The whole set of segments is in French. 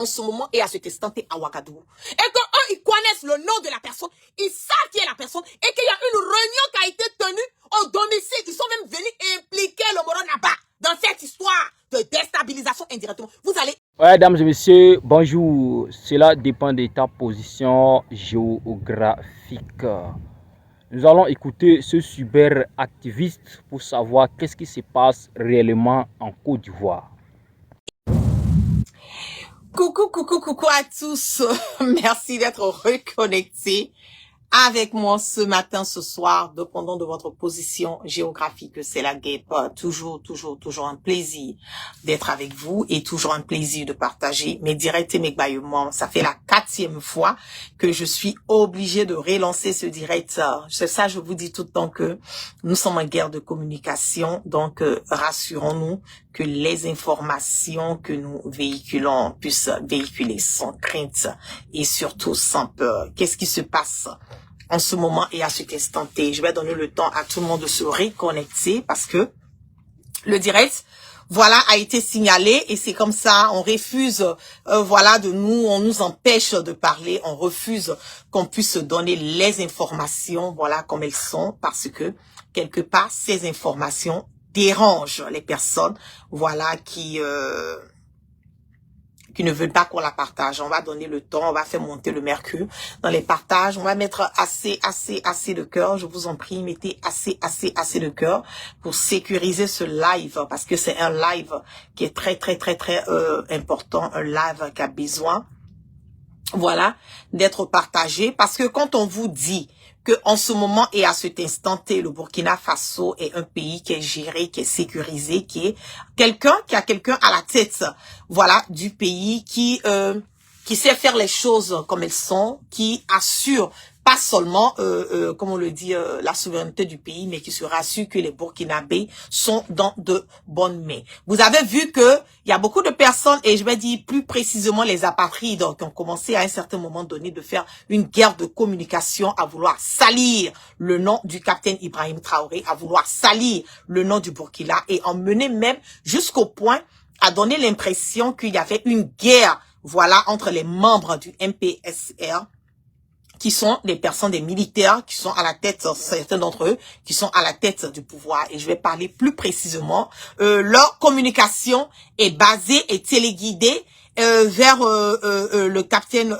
en ce moment et à cet instant à Ouagadougou. Et qu'eux, ils connaissent le nom de la personne, ils savent qui est la personne et qu'il y a une réunion qui a été tenue au domicile. Ils sont même venus impliquer le Moro Naba dans cette histoire de déstabilisation indirectement. Vous allez... Ouais, mesdames et messieurs, bonjour. Cela dépend de ta position géographique. Nous allons écouter ce cyberactiviste pour savoir qu'est-ce qui se passe réellement en Côte d'Ivoire. Coucou à tous. Merci d'être reconnectés avec moi ce matin, ce soir, dépendant de votre position géographique. C'est la guêpe. Toujours un plaisir d'être avec vous et toujours un plaisir de partager mes directs et mes bâillements. Ça fait la 4e fois que je suis obligée de relancer ce direct. C'est ça, je vous dis tout le temps que nous sommes en guerre de communication. Donc, rassurons-nous que les informations que nous véhiculons puissent véhiculer sans crainte et surtout sans peur. Qu'est-ce qui se passe en ce moment et à cet instant T? Je vais donner le temps à tout le monde de se reconnecter parce que le direct, voilà, a été signalé et c'est comme ça, on refuse, voilà, on nous empêche de parler, on refuse qu'on puisse donner les informations, voilà, comme elles sont parce que quelque part, ces informations dérangent les personnes, voilà, qui ne veulent pas qu'on la partage. On va donner le temps, on va faire monter le mercure dans les partages. On va mettre assez de cœur. Je vous en prie, mettez assez de cœur pour sécuriser ce live parce que c'est un live qui est très important, un live qui a besoin, voilà, d'être partagé parce que quand on vous dit que en ce moment et à cet instant T, le Burkina Faso est un pays qui est géré, qui est sécurisé, qui est qui a quelqu'un à la tête, voilà, du pays qui sait faire les choses comme elles sont, qui assure pas seulement, comme on le dit, la souveraineté du pays, mais qui se rassure que les Burkinabés sont dans de bonnes mains. Vous avez vu que il y a beaucoup de personnes, et je vais dire plus précisément les apatrides, qui ont commencé à un certain moment donné de faire une guerre de communication, à vouloir salir le nom du capitaine Ibrahim Traoré, à vouloir salir le nom du Burkina, et en mener même jusqu'au point à donner l'impression qu'il y avait une guerre, voilà, entre les membres du MPSR, qui sont des personnes, des militaires, qui sont à la tête, certains d'entre eux, qui sont à la tête du pouvoir. Et je vais parler plus précisément. Leur communication est basée et téléguidée vers le capitaine,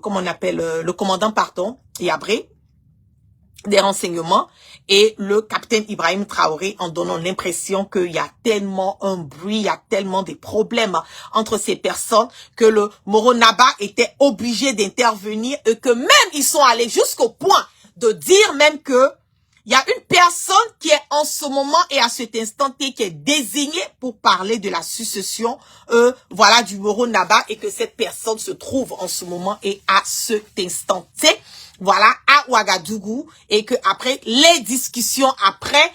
comment on appelle, le commandant, pardon, Yabré, des renseignements, et le capitaine Ibrahim Traoré, en donnant l'impression qu'il y a tellement un bruit, il y a tellement de problèmes entre ces personnes que le Moro Naba était obligé d'intervenir et que même ils sont allés jusqu'au point de dire même que il y a une personne qui est en ce moment et à cet instant T qui est désignée pour parler de la succession, voilà, du Moro Naba, et que cette personne se trouve en ce moment et à cet instant T, voilà, à Ouagadougou, et que après les discussions, après,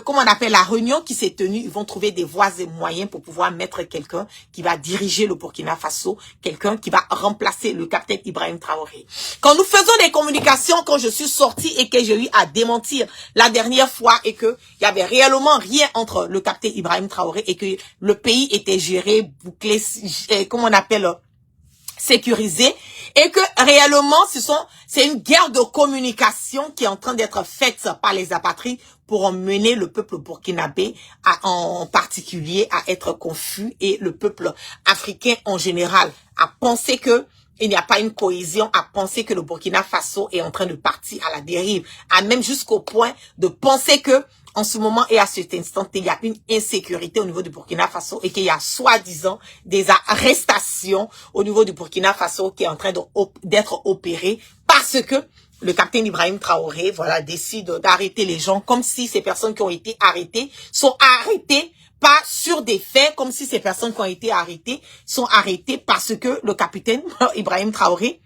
comment on appelle la réunion qui s'est tenue, ils vont trouver des voies et moyens pour pouvoir mettre quelqu'un qui va diriger le Burkina Faso, quelqu'un qui va remplacer le capitaine Ibrahim Traoré. Quand nous faisons des communications, quand je suis sortie et que j'ai eu à démentir la dernière fois et que il y avait réellement rien entre le capitaine Ibrahim Traoré et que le pays était géré, bouclé, comment on appelle, sécurisé, et que réellement c'est une guerre de communication qui est en train d'être faite par les apatrides pour mener le peuple burkinabé en particulier à être confus et le peuple africain en général à penser que il n'y a pas une cohésion, à penser que le Burkina Faso est en train de partir à la dérive, à même jusqu'au point de penser que en ce moment et à cet instant, il y a une insécurité au niveau du Burkina Faso et qu'il y a soi-disant des arrestations au niveau du Burkina Faso qui est en train d'être opéré parce que le capitaine Ibrahim Traoré, voilà, décide d'arrêter les gens comme si ces personnes qui ont été arrêtées sont arrêtées pas sur des faits, comme si ces personnes qui ont été arrêtées sont arrêtées parce que le capitaine Ibrahim Traoré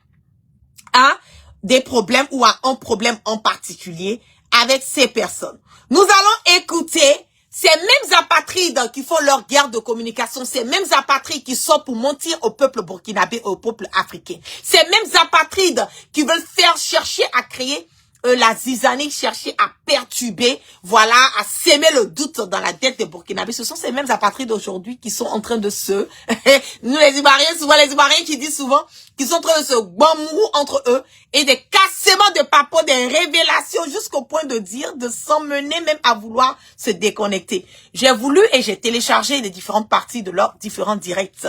a des problèmes ou a un problème en particulier avec ces personnes. Nous allons écouter ces mêmes apatrides qui font leur guerre de communication, ces mêmes apatrides qui sont pour mentir au peuple burkinabé et au peuple africain, ces mêmes apatrides qui veulent faire chercher à créer la zizanie cherchait à perturber, voilà, à s'aimer le doute dans la tête des Burkinabés. Ce sont ces mêmes apatrides d'aujourd'hui qui sont en train de se, nous les Ivoiriens, souvent les Ivoiriens qui disent souvent qu'ils sont en train de se bambou entre eux et des cassements de papo, des révélations jusqu'au point de dire, de s'emmener même à vouloir se déconnecter. J'ai voulu et j'ai téléchargé les différentes parties de leurs différents directs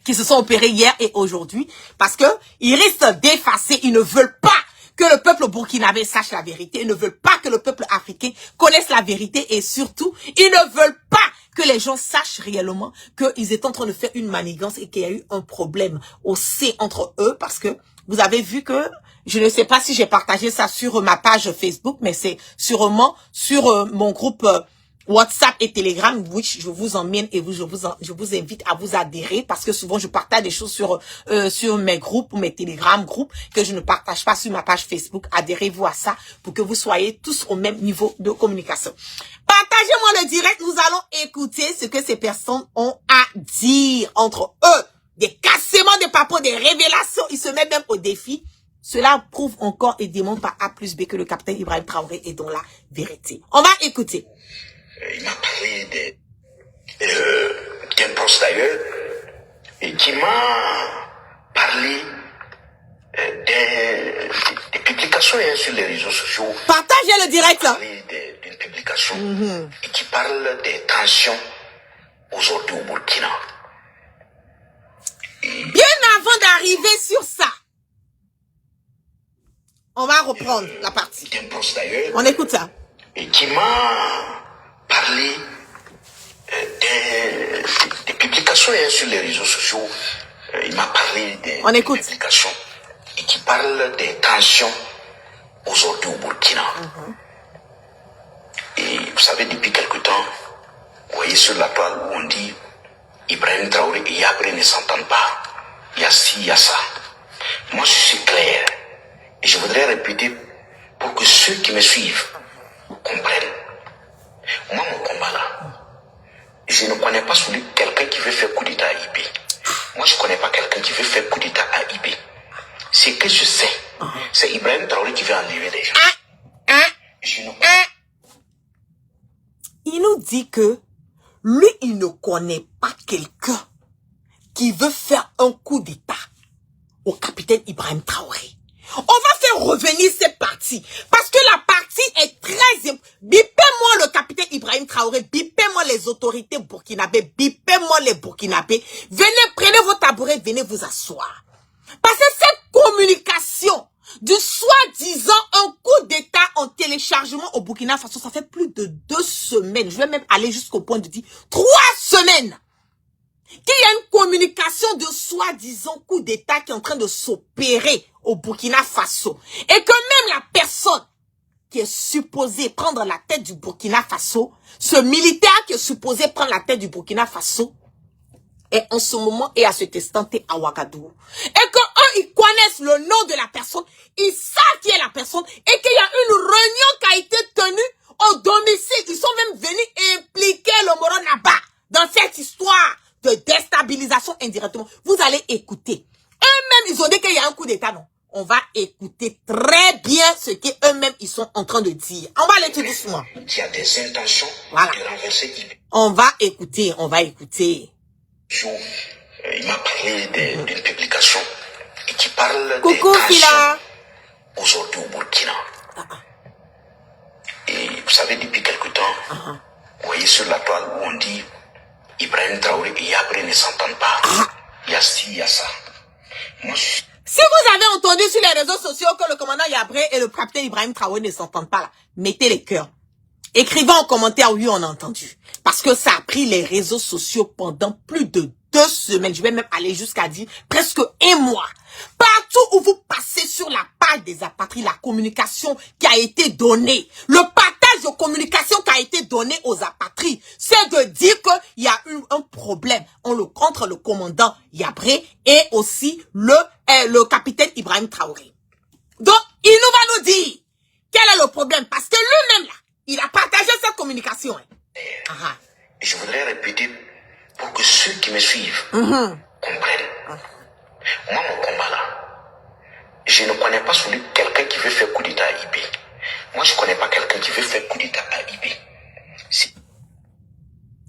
qui se sont opérés hier et aujourd'hui parce que ils risquent d'effacer, ils ne veulent pas que le peuple burkinabé sache la vérité. Ils ne veulent pas que le peuple africain connaisse la vérité et surtout, ils ne veulent pas que les gens sachent réellement qu'ils étaient en train de faire une manigance et qu'il y a eu un problème aussi entre eux parce que vous avez vu que, je ne sais pas si j'ai partagé ça sur ma page Facebook, mais c'est sûrement sur mon groupe WhatsApp et Telegram, oui, je vous emmène et je vous invite à vous adhérer parce que souvent je partage des choses sur mes groupes ou mes Telegram groupes que je ne partage pas sur ma page Facebook. Adhérez-vous à ça pour que vous soyez tous au même niveau de communication. Partagez-moi le direct, nous allons écouter ce que ces personnes ont à dire entre eux. Des cassements de papo, des révélations, ils se mettent même au défi. Cela prouve encore et démontre par A plus B que le capitaine Ibrahim Traoré est dans la vérité. On va écouter. Il m'a parlé d'un poste d'ailleurs et qui m'a parlé des publications sur les réseaux sociaux. Partagez le direct là. D'une publication et qui parle des tensions aujourd'hui au Burkina. Bien avant d'arriver sur ça, on va reprendre la partie. D'un poste d'ailleurs. On écoute ça. Et qui m'a parlé des publications sur les réseaux sociaux. Il m'a parlé des publications et qui parle des tensions aujourd'hui au Burkina. Et vous savez, depuis quelque temps, vous voyez sur la toile où on dit Ibrahim Traoré et Yabré ne s'entendent pas. Il y a ci, il y a ça. Moi, je suis clair. Et je voudrais répéter pour que ceux qui me suivent comprennent. Moi, mon combat là, je ne connais pas celui quelqu'un qui veut faire coup d'état à IB. Moi, je ne connais pas quelqu'un qui veut faire coup d'état à IB. Ce que je sais, c'est Ibrahim Traoré qui veut enlever les gens. Je ne connais... Il nous dit que lui, il ne connaît pas quelqu'un qui veut faire un coup d'état au capitaine Ibrahim Traoré. On va faire revenir cette partie. Parce que la partie est très... Bipez-moi le capitaine Ibrahim Traoré. Bipez-moi les autorités burkinabés. Bipez-moi les burkinabés. Venez, prenez vos tabourets, venez vous asseoir. Parce que cette communication du soi-disant un coup d'état en téléchargement au Burkina Faso, ça fait plus de 2 semaines. Je vais même aller jusqu'au point de dire 3 semaines. Qu'il y a une communication de soi-disant coup d'état qui est en train de s'opérer au Burkina Faso. Et que même la personne qui est supposée prendre la tête du Burkina Faso, ce militaire qui est supposé prendre la tête du Burkina Faso, est en ce moment et à cet instant à Ouagadougou. Et que eux, ils connaissent le nom de la personne, ils savent qui est la personne, et qu'il y a une réunion qui a été tenue au domicile. Ils sont même venus impliquer le Moro Naba dans cette histoire de déstabilisation indirectement. Vous allez écouter. Eux-mêmes, ils ont dit qu'il y a un coup d'état, non? On va écouter très bien ce qu'eux-mêmes, ils sont en train de dire. On va aller tout doucement. Il y a des intentions de renverser IB. On va écouter, on va écouter. Il m'a parlé d'une publication et qui parle Coucou, des tensions Fila. aujourd'hui au Burkina. Et vous savez, depuis quelque temps, vous voyez sur la toile où on dit Ibrahim Traoré et Yabré ne s'entendent pas. Il y a ci, il y a ça. Moi, si vous avez entendu sur les réseaux sociaux que le commandant Yabré et le capitaine Ibrahim Traoré ne s'entendent pas là, mettez les cœurs. Écrivez en commentaire, oui, on a entendu. Parce que ça a pris les réseaux sociaux pendant plus de 2 semaines. Je vais même aller jusqu'à dire presque 1 mois. Partout où vous passez sur la page des apatrides, la communication qui a été donnée, le partage de communication qui a été donné aux apatrides, c'est de dire qu'il y a eu un problème entre le commandant Yabré et aussi le capitaine Ibrahim Traoré. Donc, il nous va nous dire quel est le problème. Parce que lui-même, là, il a partagé cette communication. Et je voudrais répéter pour que ceux qui me suivent comprennent. Moi, mon combat là, je ne connais pas quelqu'un qui veut faire coup d'État à IB. Moi, je ne connais pas quelqu'un qui veut faire coup d'État à IB.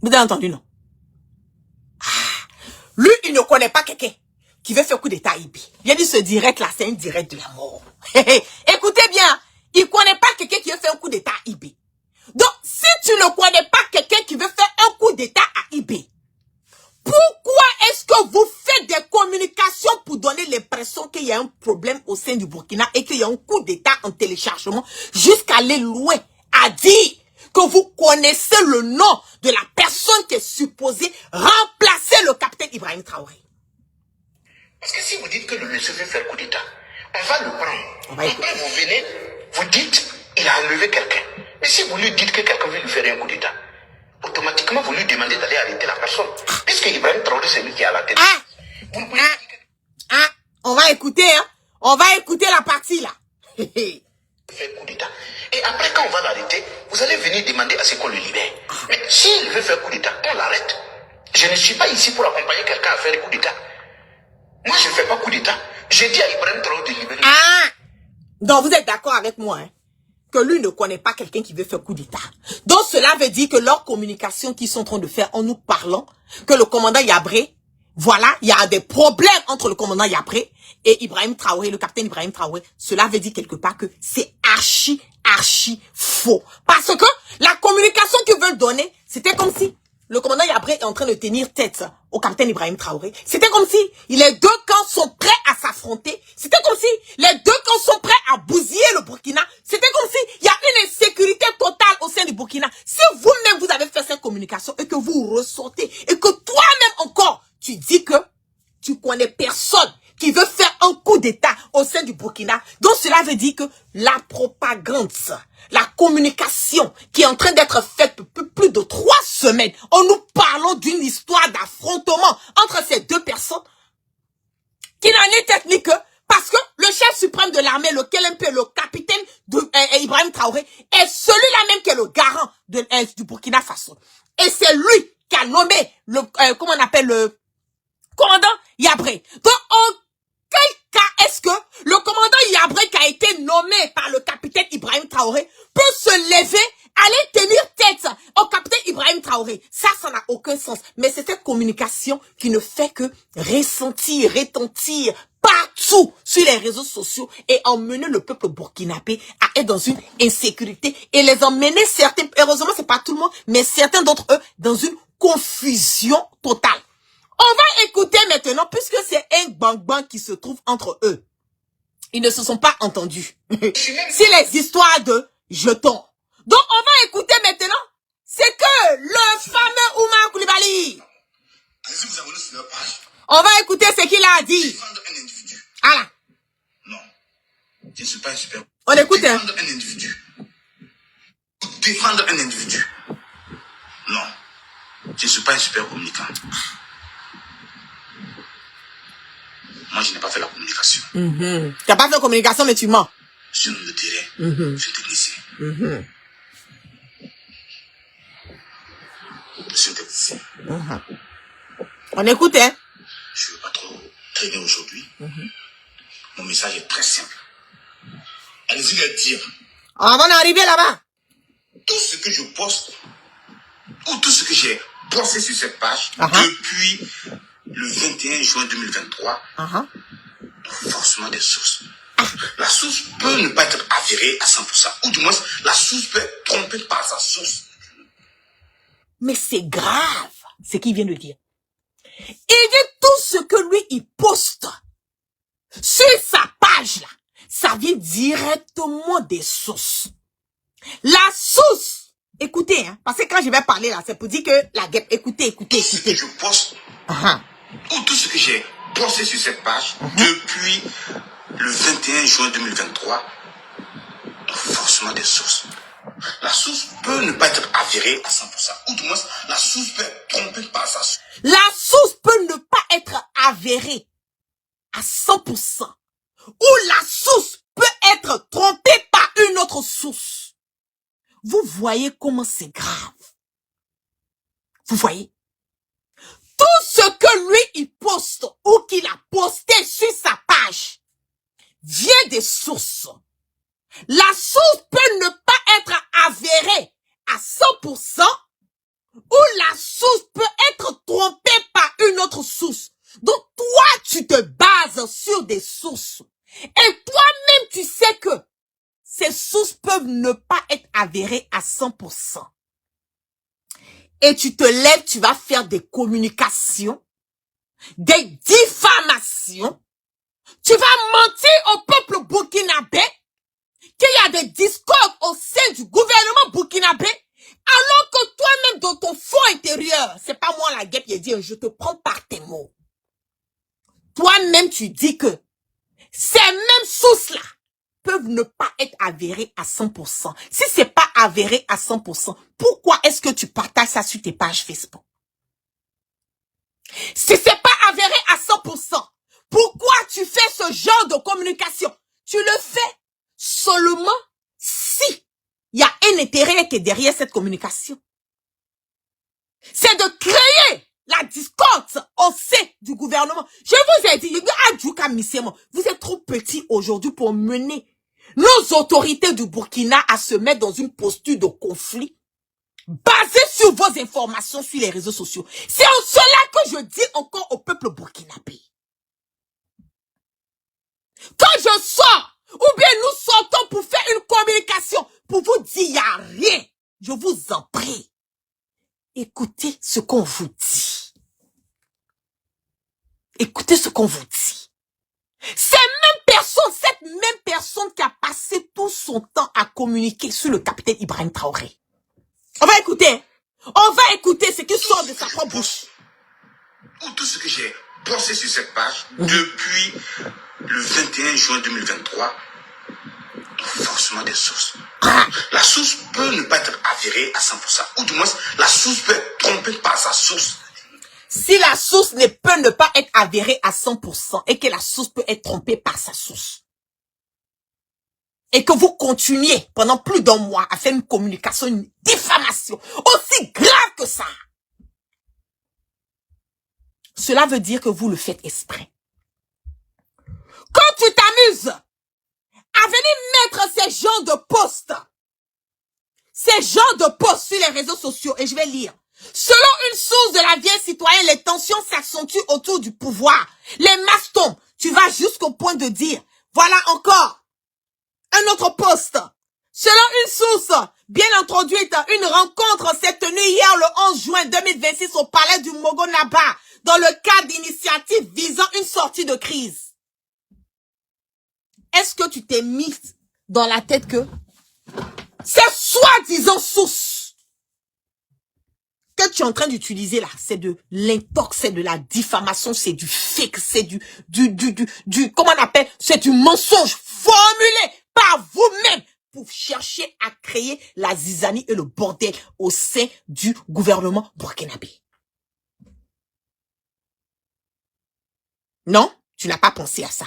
Vous avez entendu, non? Lui, il ne connaît pas quelqu'un qui veut faire coup d'État à IB. Il a dit ce direct là, c'est un direct de la mort. Écoutez bien, il ne connaît pas quelqu'un qui veut faire un coup d'État à IB. Donc, si tu ne connais pas quelqu'un qui veut faire un coup d'État à IB, pourquoi est-ce que vous faites des communications pour donner l'impression qu'il y a un problème au sein du Burkina et qu'il y a un coup d'État en téléchargement jusqu'à aller loin à dire que vous connaissez le nom de la personne qui est supposée remplacer le capitaine Ibrahim Traoré? Parce que si vous dites que le monsieur veut faire coup d'État, on va le prendre. Après, vous venez, vous dites, il a enlevé quelqu'un. Mais si vous lui dites que quelqu'un veut lui faire un coup d'État, automatiquement, vous lui demandez d'aller arrêter la personne. Puisque Ibrahim Traoré, c'est lui qui est à la tête. On va écouter, hein. On va écouter la partie, là. Faire coup d'État. Et après, quand on va l'arrêter, vous allez venir demander à ce qu'on le libère. Mais s'il veut faire coup d'État, on l'arrête. Je ne suis pas ici pour accompagner quelqu'un à faire coup d'État. Moi, je ne fais pas coup d'État. J'ai dit à Ibrahim Traoré de libérer. Donc, vous êtes d'accord avec moi, hein, que lui ne connaît pas quelqu'un qui veut faire coup d'État. Donc, cela veut dire que leur communication qu'ils sont en train de faire en nous parlant, que le commandant Yabré, voilà, il y a des problèmes entre le commandant Yabré et Ibrahim Traoré, le capitaine Ibrahim Traoré. Cela veut dire quelque part que c'est archi faux. Parce que la communication qu'ils veulent donner, c'était comme si le commandant Yabré est en train de tenir tête au capitaine Ibrahim Traoré. C'était comme si les deux camps sont prêts à s'affronter. C'était comme si les deux camps sont prêts à bousiller le Burkina. C'était comme si il y a une insécurité totale au sein du Burkina. Si vous-même vous avez fait cette communication et que vous ressortez et que toi-même encore tu dis que tu connais personne qui veut faire un coup d'État au sein du Burkina, donc cela veut dire que la propagande, la communication qui est en train d'être faite depuis plus de 3 semaines, en nous parlant d'une histoire d'affrontement entre ces deux personnes, qui n'en est technique que parce que le chef suprême de l'armée, le KLMP, le capitaine de, Ibrahim Traoré, est celui-là même qui est le garant du Burkina Faso. Et c'est lui qui a nommé le, comment on appelle le commandant Yabré. Donc, en quel cas est-ce que le commandant Yabré qui a été nommé par le capitaine Ibrahim Traoré peut se lever, aller tenir tête au capitaine Ibrahim Traoré? Ça n'a aucun sens. Mais c'est cette communication qui ne fait que ressentir, retentir partout sur les réseaux sociaux et emmener le peuple burkinabé à être dans une insécurité et les emmener certains, heureusement c'est pas tout le monde, mais certains d'entre eux dans une confusion totale. On va écouter maintenant, puisque c'est un bang-bang qui se trouve entre eux. Ils ne se sont pas entendus. C'est les histoires de jetons. Donc, on va écouter maintenant. C'est que le fameux Oumar Koulibaly. On va écouter ce qu'il a dit. Défendre un individu. Voilà. Non. Je ne suis pas un super. On écoute. Défendre un individu. Défendre un individu. Non. Je ne suis pas un super communicant. Moi, je n'ai pas fait la communication. Tu n'as pas fait la communication, mais tu mens. Je suis un homme de terrain. Je suis technicien. Je suis un technicien. On écoute, hein. Je ne veux pas trop traîner aujourd'hui. Mon message est très simple. Allez-y le dire. On va en arriver là-bas. Tout ce que je poste, ou tout ce que j'ai posté sur cette page, depuis le 21 juin 2023, forcément des sources. La source peut ne pas être avérée à 100%, ou du moins, la source peut être trompée par sa source. Mais c'est grave, ce qu'il vient de dire. Il dit tout ce que lui, il poste sur sa page, là, ça vient directement des sources. La source, écoutez, hein, parce que quand je vais parler là, c'est pour dire que la guêpe, écoutez. Tout ce que je poste, ou tout ce que j'ai posté sur cette page, depuis le 21 juin 2023, forcément des sources. La source peut ne pas être avérée à 100%, ou du moins, la source peut être trompée par sa source. La source peut ne pas être avérée à 100%, ou la source peut être trompée par une autre source. Vous voyez comment c'est grave. Vous voyez? Tout ce que lui, il poste, ou qu'il a posté sur sa page, vient source. La source peut ne pas être avérée à 100% ou la source peut être trompée par une autre source. Donc toi, tu te bases sur des sources. Et toi-même, tu sais que ces sources peuvent ne pas être avérées à 100%. Et tu te lèves, tu vas faire des communications, des diffamations. Tu vas mentir au peuple burkinabé qu'il y a des discordes au sein du gouvernement burkinabé, alors que toi-même dans ton fond intérieur, c'est pas moi la guêpe, il dit, je te prends par tes mots. Toi-même, tu dis que ces mêmes sources-là peuvent ne pas être avérées à 100%. Si c'est pas avéré à 100%, pourquoi est-ce que tu partages ça sur tes pages Facebook? Si c'est pas avéré à 100%, pourquoi tu fais ce genre de communication? Tu le fais seulement si il y a un intérêt qui est derrière cette communication. C'est de créer la discorde au sein du gouvernement. Je vous ai dit, vous êtes trop petits aujourd'hui pour mener nos autorités du Burkina à se mettre dans une posture de conflit basée sur vos informations sur les réseaux sociaux. C'est en cela que je dis encore au peuple burkinabé. Quand je sors, ou bien nous sortons pour faire une communication, pour vous dire il n'y a rien, je vous en prie. Écoutez ce qu'on vous dit. Écoutez ce qu'on vous dit. Cette même personne qui a passé tout son temps à communiquer sur le capitaine Ibrahim Traoré. On va écouter. On va écouter ce qui sort de sa propre bouche. Pour tout ce que j'ai pensé sur cette page depuis le 21 juin 2023, forcément des sources. La source peut ne pas être avérée à 100%. Ou du moins, la source peut être trompée par sa source. Si la source ne peut ne pas être avérée à 100% et que la source peut être trompée par sa source, et que vous continuez pendant plus d'un mois à faire une communication, une diffamation aussi grave que ça, cela veut dire que vous le faites exprès. Quand tu t'amuses à venir mettre ces genres de posts sur les réseaux sociaux, et je vais lire. Selon une source de la vieille citoyenne, les tensions s'accentuent autour du pouvoir. Les masses tombent. Tu vas jusqu'au point de dire, voilà encore un autre post. Selon une source bien introduite, une rencontre s'est tenue hier le 11 juin 2026 au palais du Mogonaba dans le cadre d'initiatives visant une sortie de crise. Est-ce que tu t'es mis dans la tête que ces soi-disant sources que tu es en train d'utiliser là, c'est de l'intox, c'est de la diffamation, c'est du fake, c'est du comment on appelle, c'est du mensonge formulé par vous-même pour chercher à créer la zizanie et le bordel au sein du gouvernement burkinabé. Non, tu n'as pas pensé à ça.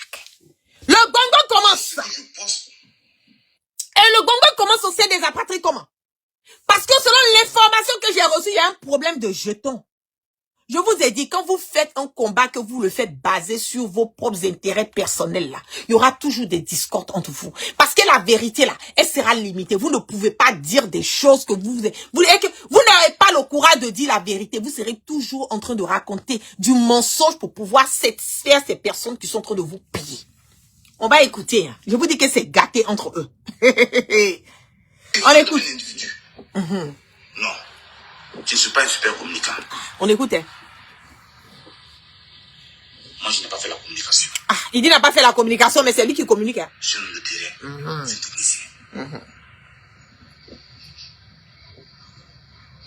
Okay. Le gongo commence. Et le gongo commence au sein des apatrides comment? Parce que selon l'information que j'ai reçue, il y a un problème de jetons. Je vous ai dit, quand vous faites un combat, que vous le faites basé sur vos propres intérêts personnels, là, il y aura toujours des discordes entre vous. Parce que la vérité, là, elle sera limitée. Vous ne pouvez pas dire des choses que vous n'aurez pas le courage de dire la vérité. Vous serez toujours en train de raconter du mensonge pour pouvoir satisfaire ces personnes qui sont en train de vous piller. On va écouter. Hein. Je vous dis que c'est gâté entre eux. On écoute. Non, je ne suis pas un super communicant. On écoute. Hein. Moi, je n'ai pas fait la communication. Ah, il dit qu'il n'a pas fait la communication, mais c'est lui qui communique. Hein. Je ne le dirai. C'est un technicien.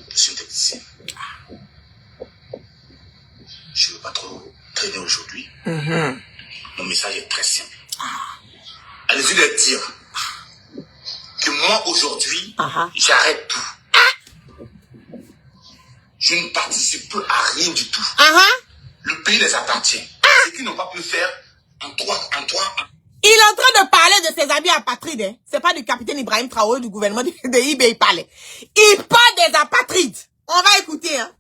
Je suis un technicien. Je ne veux pas trop traîner aujourd'hui. Mon message est très simple. Allez-y leur dire que moi, aujourd'hui, j'arrête tout. Je ne participe plus à rien du tout. Le pays les appartient. Ce qu'ils n'ont pas pu faire en trois. Il est en train de parler de ses amis apatrides. Hein. C'est pas du capitaine Ibrahim Traoré du gouvernement de IB, il parlait. Il parle des apatrides. On va écouter. Hein.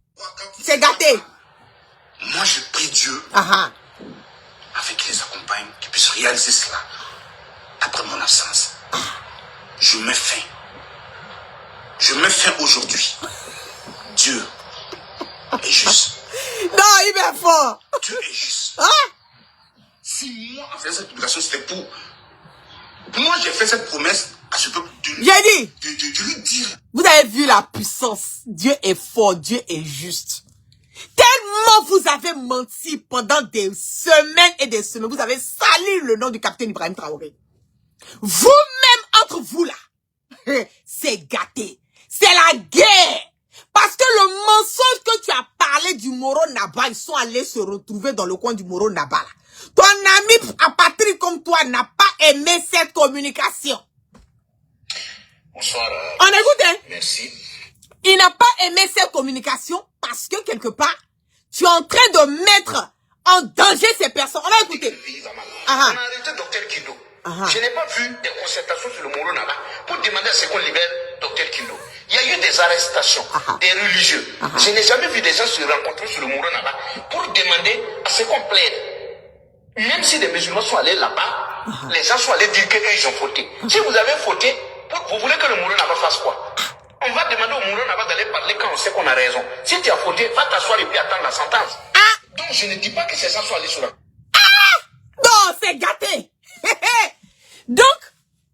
C'est gâté. Moi, je prie Dieu afin qu'il les accompagne, qu'ils puissent réaliser cela. après mon absence. Je mets fin. Je mets fin aujourd'hui. Dieu est juste. Non, il est fort. Dieu est juste. Hein? Si moi, en faisant cette publication, c'était pour... Moi, j'ai fait cette promesse à ce peuple J'ai dit. de lui dire... Vous avez vu la puissance. Dieu est fort, Dieu est juste. Tellement vous avez menti pendant des semaines et des semaines. Vous avez sali le nom du capitaine Ibrahim Traoré. Vous-même, entre vous là, c'est gâté. C'est la guerre. Parce que le mensonge que tu as parlé du Moro Naba, ils sont allés se retrouver dans le coin du Moro Naba là. Ton ami apatride comme toi n'a pas aimé cette communication. Bonsoir. On écoute, hein? Merci. Il n'a pas aimé cette communication parce que quelque part, tu es en train de mettre en danger ces personnes. On va écouter. On a arrêté Dr Kindo. Je n'ai pas vu des concertations sur le Moro Naba pour demander à ce qu'on libère Dr Kindo. Il y a eu des arrestations, des religieux. Je n'ai jamais vu des gens se rencontrer sur le Moro Naba pour demander à ce qu'on plaide. Même si des musulmans sont allés là-bas, les gens sont allés dire qu'eux, ils ont fauté. Si vous avez fauté, vous voulez que le Moro Naba fasse quoi? On va demander au Moro Naba d'aller parler quand on sait qu'on a raison. Si tu as fauté, va t'asseoir et puis attendre la sentence. Donc je ne dis pas que ces gens sont allés sur la... Non, c'est gâté. Donc,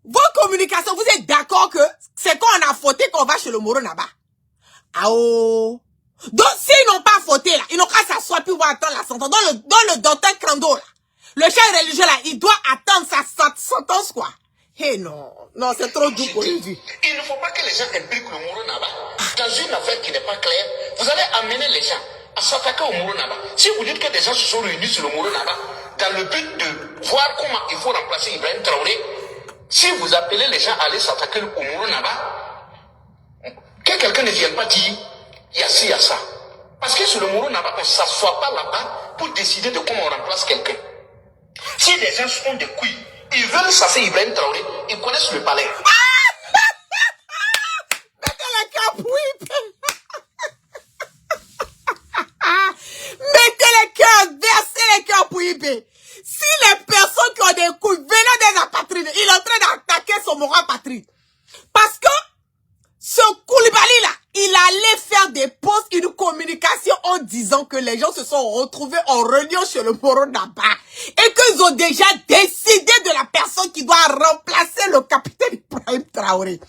vos communications, vous êtes d'accord que c'est quand on a fauté qu'on va chez le Moro Naba? Ah oh. Donc, s'ils n'ont pas fauté là, ils n'ont qu'à s'asseoir puis voir attendre la sentence. Dans le docteur Kando là, le chef religieux là, il doit attendre sa sentence quoi. Eh non, non, c'est trop dur pour lui. Il ne faut pas que les gens impliquent le Moro Naba dans une affaire qui n'est pas claire. Vous allez amener les gens à s'attaquer au Moro Naba. Si vous dites que des gens se sont réunis sur le Moro Naba dans le but de voir comment il faut remplacer Ibrahim Traoré, si vous appelez les gens à aller s'attaquer au Moro Naba, que quelqu'un ne vienne pas dire il y a ci, il y a ça. Parce que sur le Moro Naba, on ne s'assoit pas là-bas pour décider de comment on remplace quelqu'un. Si des gens sont des couilles, ils veulent chasser Ibrahim Traoré, ils connaissent le palais. Mettez les cœurs pouipes. Mettez les cœurs, versez les cœurs pouipes. Si les personnes qui ont des couilles venant des apatrides, il est en train d'attaquer son Moro apatride. Parce que ce Koulibaly là, il allait faire des posts, une communication en disant que les gens se sont retrouvés en réunion chez le Moro Naba et qu'ils ont déjà décidé de la personne qui doit remplacer le capitaine Ibrahim Traoré. Donc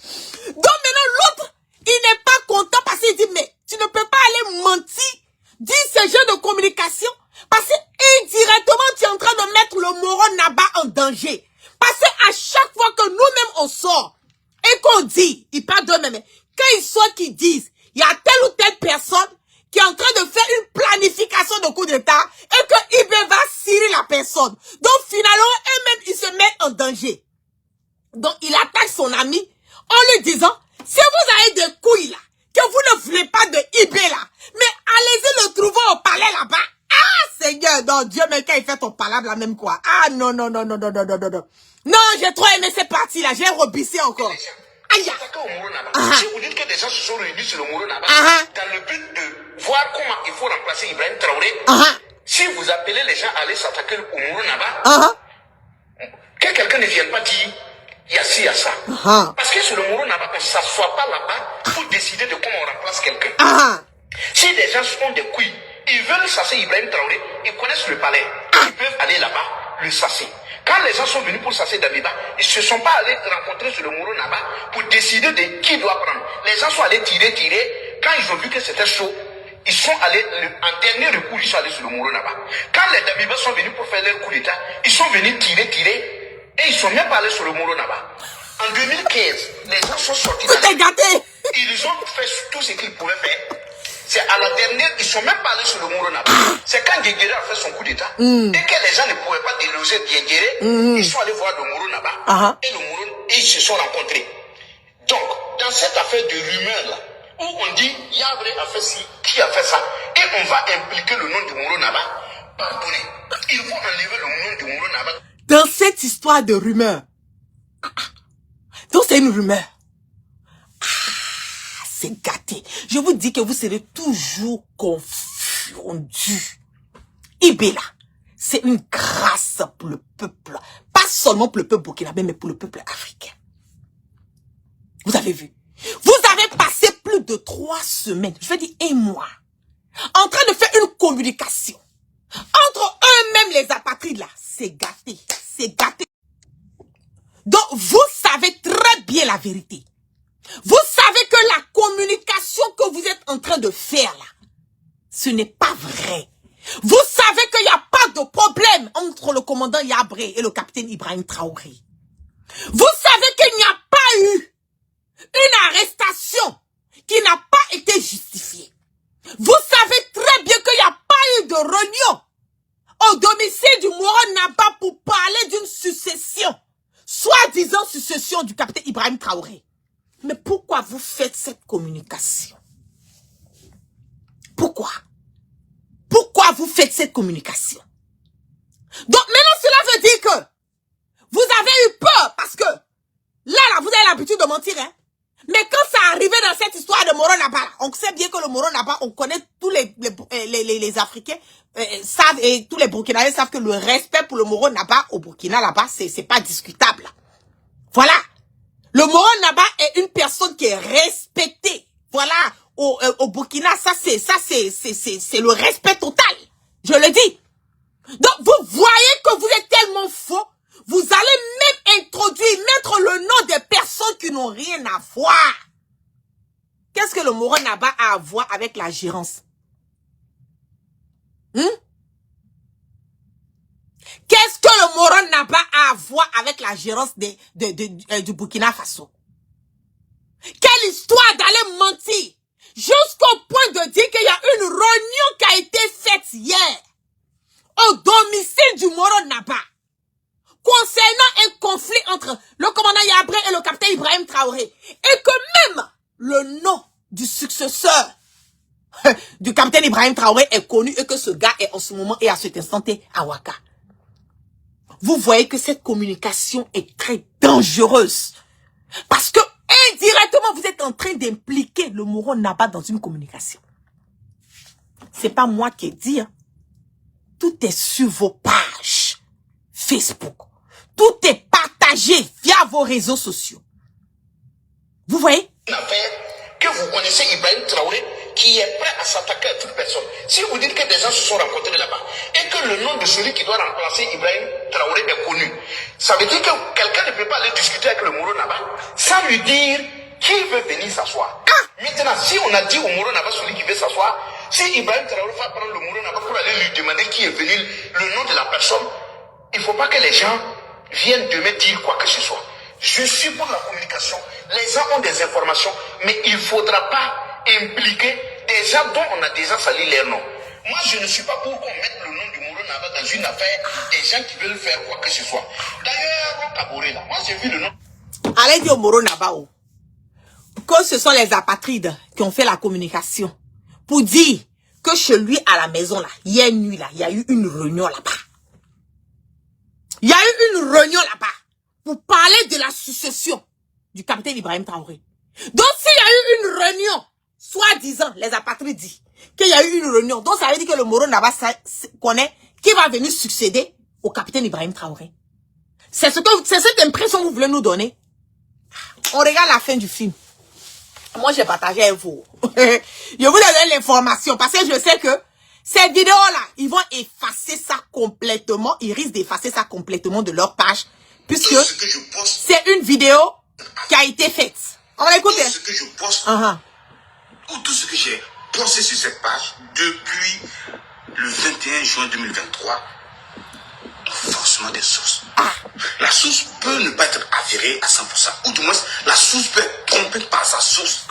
maintenant l'autre, il n'est pas content parce qu'il dit mais tu ne peux pas aller mentir, dire ce genre de communication parce que indirectement tu es en train de mettre le Moro Naba en danger. Parce qu'à chaque fois que nous-mêmes on sort et qu'on dit, ils parlent d'eux-mêmes, quand ils soient qui disent, il y a telle ou telle personne qui est en train de faire une planification de coup d'État et que IB va cirer la personne. Donc finalement, eux-mêmes, ils se mettent en danger. Donc il attaque son ami en lui disant, si vous avez des couilles là, que vous ne voulez pas de IB là, mais allez-y le trouver au palais là-bas. Ah Seigneur, non, Dieu, mais quand il fait ton palabre là même quoi. Ah non, non, non, non, non, non, non, non, non. Non, j'ai trop aimé cette partie là, j'ai rebissé encore. Aïe. Si vous dites que des gens se sont réunis sur le Moro Naba dans le but de voir comment il faut remplacer Ibrahim Traoré, si vous appelez les gens à aller s'attaquer au Moro Naba, que quelqu'un ne vienne pas dire il y a ci, il y a ça. Parce que sur le Moro Naba, on ne s'assoit pas là-bas pour décider de comment on remplace quelqu'un. Si des gens sont des couilles, ils veulent chasser Ibrahim Traoré, ils connaissent le palais, ils peuvent aller là-bas, le chasser. Quand les gens sont venus pour chasser Damiba, ils ne se sont pas allés rencontrer sur le Moro Naba pour décider de qui doit prendre. Les gens sont allés tirer. Quand ils ont vu que c'était chaud, ils sont allés, en dernier recours, ils sont allés sur le Moro Naba. Quand les Damiba sont venus pour faire leur coup d'État, ils sont venus tirer, et ils ne sont même pas allés sur le Moro Naba. En 2015, les gens sont sortis. Ils ont fait tout ce qu'ils pouvaient faire. C'est à la dernière, ils ne sont même pas allés sur le Moro Naba. C'est quand Guéguéré a fait son coup d'État, et que les gens ne pouvaient pas déloger Guéguéré, ils sont allés voir le Moro Naba, et ils se sont rencontrés. Donc, dans cette affaire de rumeur là, où on dit, Yabré a fait ci, qui a fait ça, et on va impliquer le nom du Moro Naba, pardonnez, il faut enlever le nom du Moro Naba. Dans cette histoire de rumeur, donc c'est une rumeur. C'est gâté. Je vous dis que vous serez toujours confondus. Ibela, c'est une grâce pour le peuple. Parce seulement pour le peuple burkinabé, mais pour le peuple africain. Vous avez vu? Vous avez passé plus de 3 semaines, je veux dire 1 mois, en train de faire une communication. Entre eux-mêmes, les apatrides là, c'est gâté, c'est gâté. Donc, vous savez très bien la vérité. Vous savez que la communication que vous êtes en train de faire là, ce n'est pas vrai. Vous savez qu'il n'y a pas de problème entre le commandant Yabré et le capitaine Ibrahim Traoré. Vous savez qu'il n'y a pas eu une arrestation qui n'a pas été justifiée. Vous savez très bien qu'il n'y a pas eu de réunion au domicile du Moron Naba pour parler d'une succession, soi-disant succession du capitaine Ibrahim Traoré. Mais pourquoi vous faites cette communication? Pourquoi? Pourquoi vous faites cette communication? Donc maintenant cela veut dire que vous avez eu peur parce que là vous avez l'habitude de mentir, hein? Mais quand ça arrivait dans cette histoire de Moron Naba, on sait bien que le Moron Naba, on connaît tous les Africains savent et tous les Burkinabés savent que le respect pour le Moron Naba au Burkina là-bas, c'est pas discutable. Voilà. Le Moron Naba est une personne qui est respectée. Voilà. Au Burkina, ça c'est le respect total. Je le dis. Donc vous voyez que vous êtes tellement faux. Vous allez même introduire, mettre le nom des personnes qui n'ont rien à voir. Qu'est-ce que le Moron Naba a à voir avec la gérance? Qu'est-ce que le Moron Naba a à voir avec la gérance du Burkina Faso? Quelle histoire d'aller mentir jusqu'au point de dire qu'il y a une réunion qui a été faite hier au domicile du Moron Naba concernant un conflit entre le commandant Yabré et le capitaine Ibrahim Traoré, et que même le nom du successeur du capitaine Ibrahim Traoré est connu et que ce gars est en ce moment et à cet instant à Ouaka. Vous voyez que cette communication est très dangereuse parce que indirectement vous êtes en train d'impliquer le Moron Naba dans une communication. C'est pas moi qui ai dit, hein. Tout est sur vos pages Facebook. Tout est partagé via vos réseaux sociaux. Vous voyez? Une affaire que vous connaissez Ibrahim Traoré qui est prêt à s'attaquer à toute personne. Si vous dites que des gens se sont rencontrés là-bas et que le nom de celui qui doit remplacer Ibrahim Traoré est connu, ça veut dire que quelqu'un ne peut pas aller discuter avec le Moron Naba sans lui dire qui veut venir s'asseoir. Maintenant, si on a dit au Moron Naba celui qui veut s'asseoir, si Ibrahim Traoré va prendre le Moron Naba pour aller lui demander qui est venu, le nom de la personne, il ne faut pas que les gens viennent demain dire quoi que ce soit. Je suis pour la communication. Les gens ont des informations, mais il ne faudra pas impliquer des gens dont on a déjà sali leur nom. Moi, je ne suis pas pour qu'on mette le nom du Moron Naba dans une affaire des gens qui veulent faire quoi que ce soit. D'ailleurs, Kaboré, là, moi j'ai vu le nom. Allez dire au Moron Naba que ce sont les apatrides qui ont fait la communication pour dire que chez lui à la maison, là, hier nuit, là, il y a eu une réunion là-bas. Il y a eu une réunion là-bas pour parler de la succession du capitaine Ibrahim Traoré. Donc, s'il y a eu une réunion, soi-disant, les apatrides disent qu'il y a eu une réunion, donc ça veut dire que le Moron Naba connaît qui va venir succéder au capitaine Ibrahim Traoré. C'est cette impression que vous voulez nous donner. On regarde la fin du film. Moi, j'ai partagé avec vous. Je vous donne l'information parce que je sais que cette vidéo-là, ils vont effacer ça complètement. Ils risquent d'effacer ça complètement de leur page. Puisque c'est une vidéo qui a été faite. On va écouter. Tout ce que je poste, ou tout ce que j'ai posté sur cette page depuis le 21 juin 2023, forcément des sources. La source peut ne pas être avérée à 100%. Ou du moins, la source peut être trompée par sa source.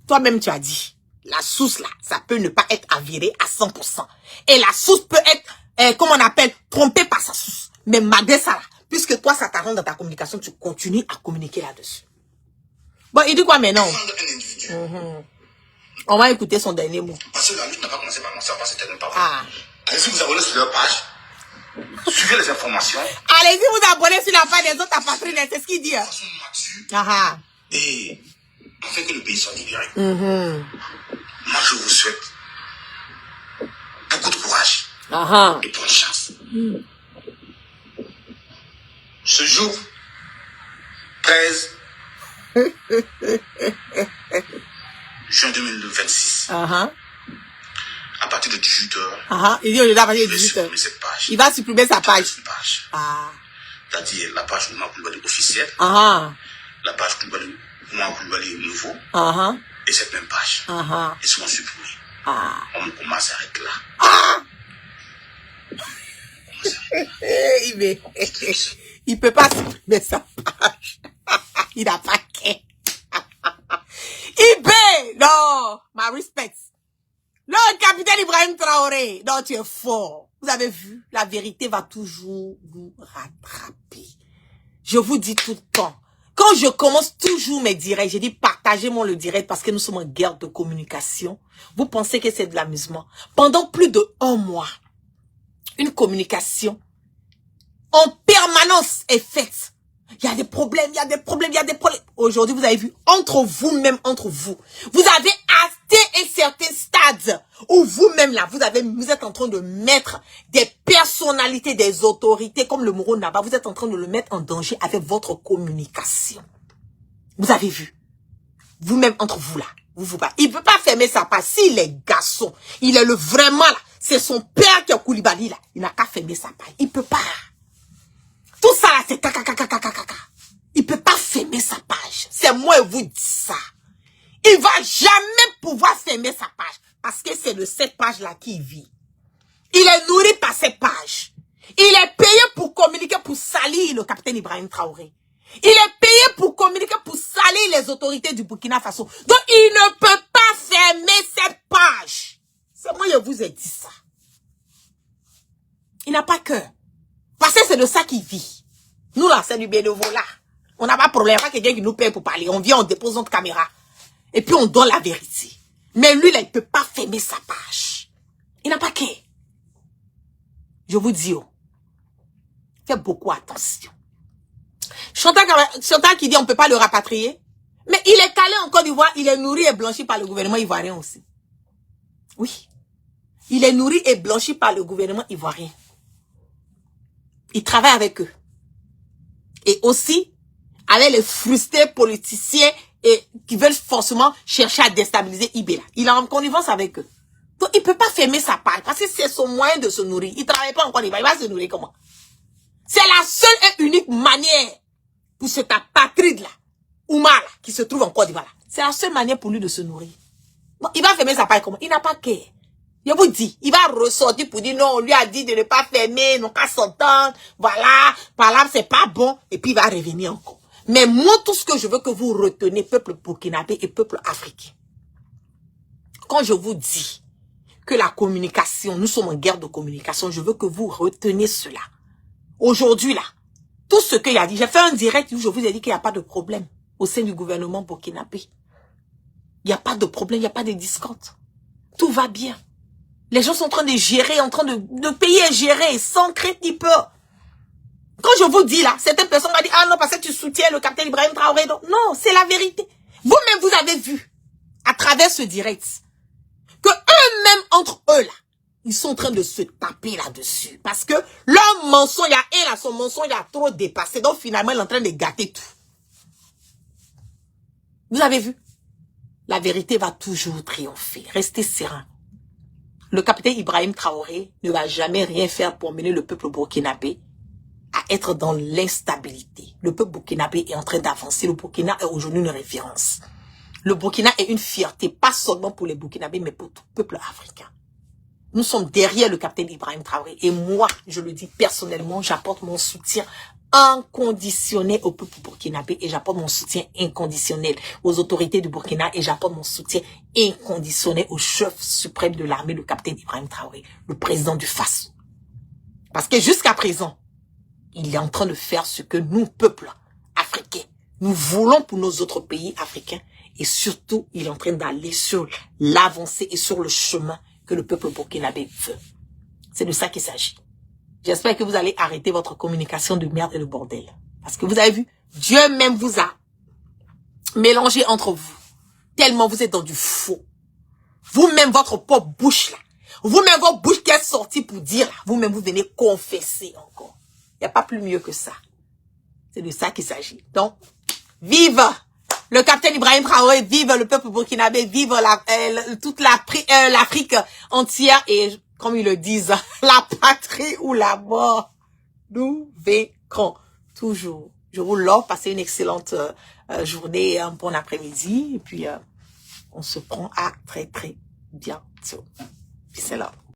Toi-même, tu as dit. La source, là, ça peut ne pas être avérée à 100%. Et la source peut être, comment on appelle, trompée par sa source. Mais malgré ça, là, puisque toi, ça t'arrange dans ta communication, tu continues à communiquer là-dessus. Bon, il dit quoi maintenant? On va écouter son dernier mot. Parce que la lutte n'a pas commencé par moi, ça va se terminer par moi. Allez-y vous abonner sur leur page. Suivez les informations. Allez-y vous abonner sur la page des autres apatrides, c'est ce qu'il dit. Et afin que le pays soit libéré. Moi, je vous souhaite beaucoup de courage et bonne chance. ce jour, 13 juin 2026, à partir de 18h, il dit, à partir de je vais 18h. supprimer cette page. Il va supprimer sa page. C'est-à-dire la page Oumar Coulibaly officielle, la page Oumar Coulibaly nouveau, et cette même page. Ils seront supprimés. On s'arrête là. Il peut pas supprimer sa page. Il n'a pas qu'à. Ibé, non, ma respect. Le capitaine Ibrahim Traoré, non, tu es fort. Vous avez vu, la vérité va toujours vous rattraper. Je vous dis tout le temps. Quand je commence toujours mes directs, j'ai dit partagez-moi le direct parce que nous sommes en guerre de communication. Vous pensez que c'est de l'amusement. Pendant plus de 1 mois, une communication en permanence est faite. Il y a des problèmes, il y a des problèmes, il y a des problèmes. Aujourd'hui, vous avez vu, entre vous-même, vous avez atteint un certain stade où vous-même là, vous êtes en train de mettre des personnalités, des autorités comme le Moro Naba, vous êtes en train de le mettre en danger avec votre communication. Vous avez vu, vous-même entre vous là, il ne peut pas fermer sa page. S'il est garçon, il est vraiment là, c'est son père qui est Coulibaly là, il n'a qu'à fermer sa page. Il peut pas. Tout ça là, c'est caca. Il peut pas fermer sa page. C'est moi qui vous dis ça. Il va jamais pouvoir fermer sa page. Parce que c'est de cette page-là qu'il vit. Il est nourri par cette page. Il est payé pour communiquer, pour salir le capitaine Ibrahim Traoré. Il est payé pour communiquer, pour salir les autorités du Burkina Faso. Donc, il ne peut pas fermer cette page. C'est moi qui vous ai dit ça. Il n'a pas cœur. Parce que c'est de ça qu'il vit. Nous là, c'est du bénévolat. On n'a pas de problème. Il n'y a pas quelqu'un qui nous paye pour parler. On vient, on dépose notre caméra. Et puis on donne la vérité. Mais lui là, il ne peut pas fermer sa page. Il n'a pas qu'à. Je vous dis, faites beaucoup attention. Chantal qui dit on ne peut pas le rapatrier. Mais il est calé en Côte d'Ivoire. Il est nourri et blanchi par le gouvernement ivoirien aussi. Oui. Il est nourri et blanchi par le gouvernement ivoirien. Il travaille avec eux. Et aussi, avec les frustrés politiciens et qui veulent forcément chercher à déstabiliser Ibé. Il est en connivence avec eux. Donc, il peut pas fermer sa page parce que c'est son moyen de se nourrir. Il travaille pas encore, il va se nourrir comment? C'est la seule et unique manière pour cet apatride là, Oumar, qui se trouve en Côte d'Ivoire. C'est la seule manière pour lui de se nourrir. Donc, il va fermer sa page comment? Il n'a pas qu'à. Je vous dis, il va ressortir pour dire non, on lui a dit de ne pas fermer, non qu'à s'entendre, voilà, par là c'est pas bon, et puis il va revenir encore. Mais moi, tout ce que je veux que vous retenez, peuple burkinabé et peuple africain, quand je vous dis que la communication, nous sommes en guerre de communication, je veux que vous reteniez cela. Aujourd'hui là, tout ce qu'il a dit, j'ai fait un direct où je vous ai dit qu'il n'y a pas de problème au sein du gouvernement burkinabé. Il n'y a pas de problème, il n'y a pas de discorde. Tout va bien. Les gens sont en train de gérer, le pays est géré sans crainte ni peur. Quand je vous dis là, certaines personnes m'ont dit, ah non, parce que tu soutiens le capitaine Ibrahim Traoré. Non, c'est la vérité. Vous-même, vous avez vu, à travers ce direct, que eux-mêmes, entre eux là, ils sont en train de se taper là-dessus. Parce que leur mensonge, son mensonge a trop dépassé. Donc finalement, il est en train de gâter tout. Vous avez vu? La vérité va toujours triompher. Restez serein. Le capitaine Ibrahim Traoré ne va jamais rien faire pour mener le peuple burkinabé à être dans l'instabilité. Le peuple burkinabé est en train d'avancer. Le Burkina est aujourd'hui une référence. Le Burkina est une fierté, pas seulement pour les Burkinabés, mais pour tout le peuple africain. Nous sommes derrière le capitaine Ibrahim Traoré. Et moi, je le dis personnellement, j'apporte mon soutien inconditionnel au peuple burkinabé et j'apporte mon soutien inconditionnel aux autorités du Burkina et j'apporte mon soutien inconditionnel au chef suprême de l'armée, le capitaine Ibrahim Traoré, le président du Faso. Parce que jusqu'à présent, il est en train de faire ce que nous, peuple africain, nous voulons pour nos autres pays africains et surtout, il est en train d'aller sur l'avancée et sur le chemin que le peuple burkinabé veut. C'est de ça qu'il s'agit. J'espère que vous allez arrêter votre communication de merde et de bordel. Parce que vous avez vu, Dieu même vous a mélangé entre vous. Tellement vous êtes dans du faux. Vous-même, votre propre bouche là. Vous-même, votre bouche qui est sortie pour dire là. Vous-même, vous venez confesser encore. Il n'y a pas plus mieux que ça. C'est de ça qu'il s'agit. Donc, vive le capitaine Ibrahim Traoré, vive le peuple burkinabé, vive toute l'Afrique entière et, comme ils le disent, la patrie ou la mort. Nous vaincrons toujours. Je vous l'offre, passez une excellente journée, un bon après-midi et puis on se prend à très très bientôt. Peace and love.